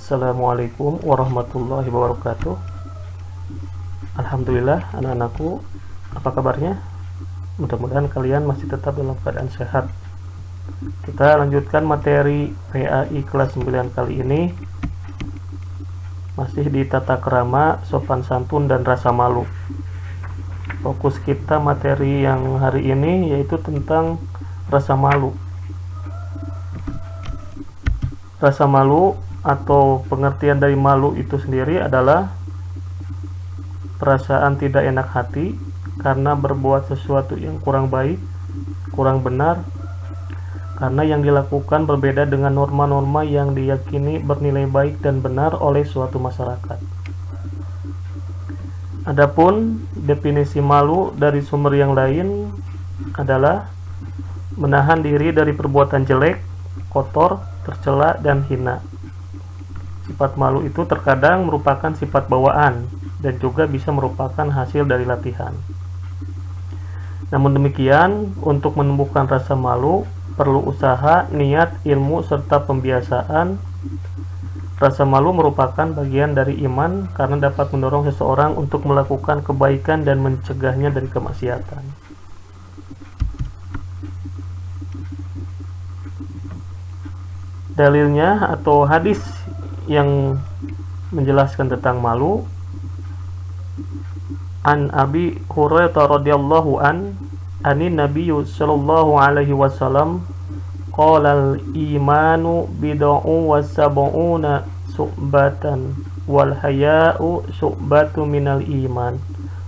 Assalamualaikum warahmatullahi wabarakatuh. Alhamdulillah anak-anakku, apa kabarnya? Mudah-mudahan kalian masih tetap dalam keadaan sehat. Kita lanjutkan materi PAI kelas 9 kali ini. Masih di tata krama, sopan santun, dan rasa malu. Fokus kita materi yang hari ini yaitu tentang rasa malu. Rasa malu atau pengertian dari malu itu sendiri adalah perasaan tidak enak hati karena berbuat sesuatu yang kurang baik, kurang benar, karena yang dilakukan berbeda dengan norma-norma yang diyakini bernilai baik dan benar oleh suatu masyarakat. Adapun definisi malu dari sumber yang lain adalah menahan diri dari perbuatan jelek, kotor, tercela, dan hina. Sifat malu itu terkadang merupakan sifat bawaan dan juga bisa merupakan hasil dari latihan. Namun demikian, untuk menumbuhkan rasa malu perlu usaha, niat, ilmu, serta pembiasaan. Rasa malu merupakan bagian dari iman karena dapat mendorong seseorang untuk melakukan kebaikan dan mencegahnya dari kemaksiatan. Dalilnya atau hadis yang menjelaskan tentang malu, an Abi Hurairah radhiyallahu anin Nabiyyu sallallahu alaihi wasallam qala al-imanu bid'u wa sab'una su'batan wal haya'u su'batu minal iman,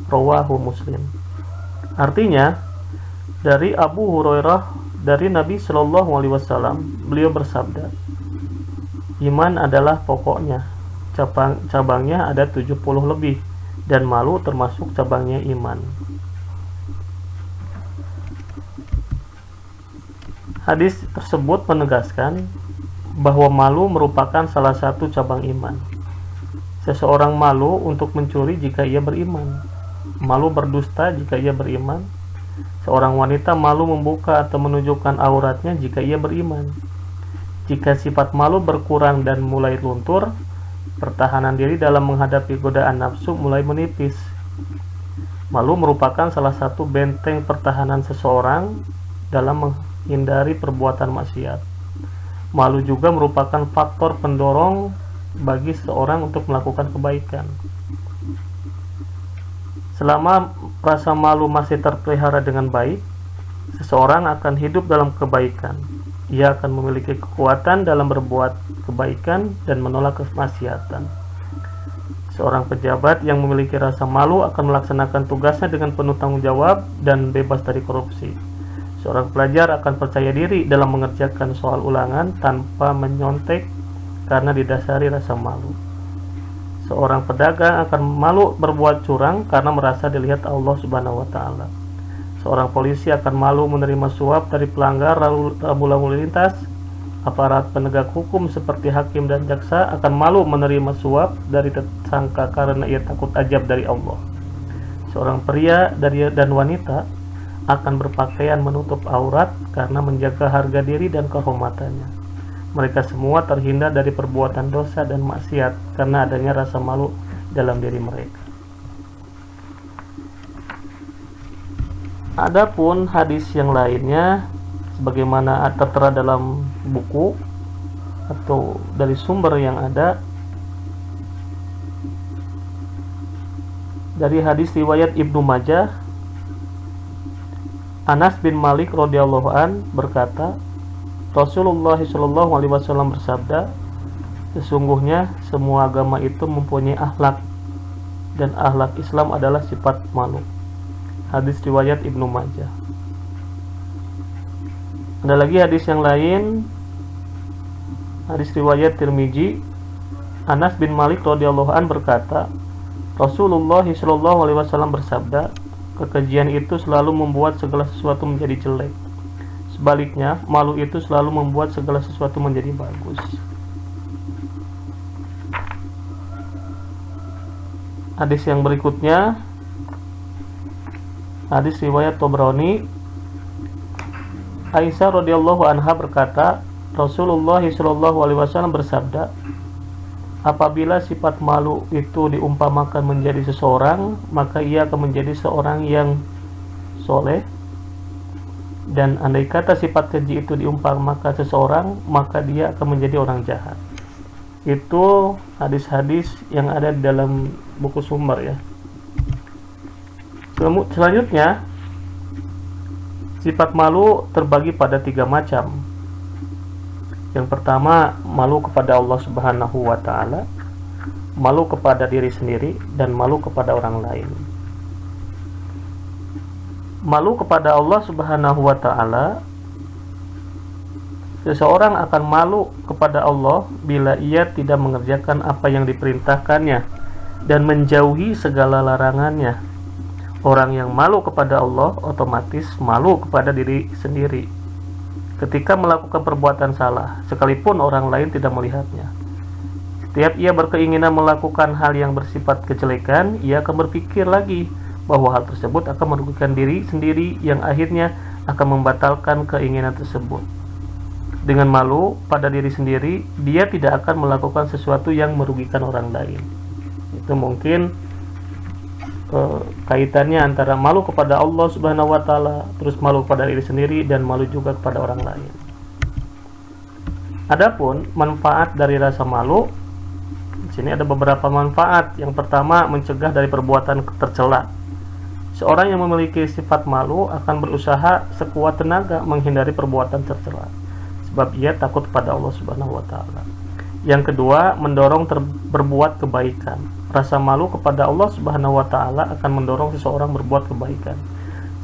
rawahu Muslim. Artinya, dari Abu Hurairah dari Nabi sallallahu alaihi wasallam, beliau bersabda, iman adalah pokoknya, cabangnya ada 70 lebih, dan malu termasuk cabangnya iman. Hadis tersebut menegaskan bahwa malu merupakan salah satu cabang iman. Seseorang malu untuk mencuri jika ia beriman, malu berdusta jika ia beriman. Seorang wanita malu membuka atau menunjukkan auratnya jika ia beriman. Jika sifat malu berkurang dan mulai luntur, pertahanan diri dalam menghadapi godaan nafsu mulai menipis. Malu merupakan salah satu benteng pertahanan seseorang dalam menghindari perbuatan maksiat. Malu juga merupakan faktor pendorong bagi seseorang untuk melakukan kebaikan. Selama rasa malu masih terpelihara dengan baik, seseorang akan hidup dalam kebaikan. Ia akan memiliki kekuatan dalam berbuat kebaikan dan menolak kemaksiatan. Seorang pejabat yang memiliki rasa malu akan melaksanakan tugasnya dengan penuh tanggung jawab dan bebas dari korupsi. Seorang pelajar akan percaya diri dalam mengerjakan soal ulangan tanpa menyontek karena didasari rasa malu. Seorang pedagang akan malu berbuat curang karena merasa dilihat Allah Subhanahu wa taala. Seorang polisi akan malu menerima suap dari pelanggar lalu lintas. Aparat penegak hukum seperti hakim dan jaksa akan malu menerima suap dari tersangka karena ia takut ajab dari Allah. Seorang pria dan wanita akan berpakaian menutup aurat karena menjaga harga diri dan kehormatannya. Mereka semua terhindar dari perbuatan dosa dan maksiat karena adanya rasa malu dalam diri mereka. Adapun hadis yang lainnya sebagaimana tertera dalam buku atau dari sumber yang ada, dari hadis riwayat Ibnu Majah, Anas bin Malik radhiyallahu an berkata, Rasulullah shallallahu alaihi wasallam bersabda, sesungguhnya semua agama itu mempunyai akhlak dan akhlak Islam adalah sifat malu. Hadis riwayat Ibnu Majah. Ada lagi hadis yang lain, hadis riwayat Tirmizi. Anas bin Malik radhiyallahu an berkata, Rasulullah shallallahu alaihi wasallam bersabda, kekejian itu selalu membuat segala sesuatu menjadi jelek. Sebaliknya, malu itu selalu membuat segala sesuatu menjadi bagus. Hadis yang berikutnya, hadis riwayat Tabrani. Aisyah radhiyallahu anha berkata, Rasulullah shallallahu alaihi wasallam bersabda, Apabila sifat malu itu diumpamakan menjadi seseorang, maka ia akan menjadi seorang yang soleh. Dan andai kata sifat keji itu diumpamakan seseorang, maka dia akan menjadi orang jahat. Itu hadis-hadis yang ada di dalam buku sumber ya. Selanjutnya, sifat malu terbagi pada 3 macam. Yang pertama, malu kepada Allah Subhanahu wa Ta'ala, malu kepada diri sendiri, dan malu kepada orang lain. Malu kepada Allah Subhanahu wa Ta'ala, seseorang akan malu kepada Allah bila ia tidak mengerjakan apa yang diperintahkannya dan menjauhi segala larangannya. Orang yang malu kepada Allah otomatis malu kepada diri sendiri ketika melakukan perbuatan salah, sekalipun orang lain tidak melihatnya. Setiap ia berkeinginan melakukan hal yang bersifat kejelekan, ia akan berpikir lagi bahwa hal tersebut akan merugikan diri sendiri yang akhirnya akan membatalkan keinginan tersebut. Dengan malu pada diri sendiri, dia tidak akan melakukan sesuatu yang merugikan orang lain. Itu mungkin kaitannya antara malu kepada Allah Subhanahu wa Ta'ala, terus malu kepada diri sendiri, dan malu juga kepada orang lain. Adapun manfaat dari rasa malu, di sini ada beberapa manfaat. Yang pertama, mencegah dari perbuatan tercela. Seorang yang memiliki sifat malu akan berusaha sekuat tenaga menghindari perbuatan tercela, sebab ia takut pada Allah Subhanahu wa Ta'ala. Yang kedua, mendorong berbuat kebaikan. Rasa malu kepada Allah Subhanahu wa Ta'ala akan mendorong seseorang berbuat kebaikan,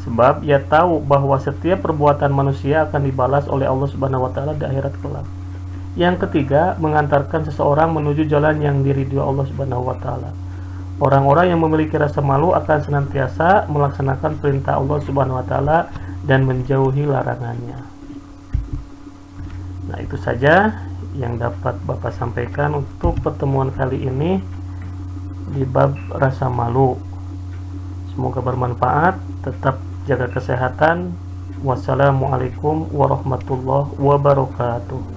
sebab ia tahu bahwa setiap perbuatan manusia akan dibalas oleh Allah Subhanahu wa Ta'ala di akhirat kelak. Yang ketiga, mengantarkan seseorang menuju jalan yang diridhoi Allah Subhanahu wa Ta'ala. Orang-orang yang memiliki rasa malu akan senantiasa melaksanakan perintah Allah Subhanahu wa Ta'ala dan menjauhi larangannya. Nah, itu saja yang dapat Bapak sampaikan untuk pertemuan kali ini di bab rasa malu. Semoga bermanfaat. Tetap jaga kesehatan. Wassalamualaikum warahmatullahi wabarakatuh.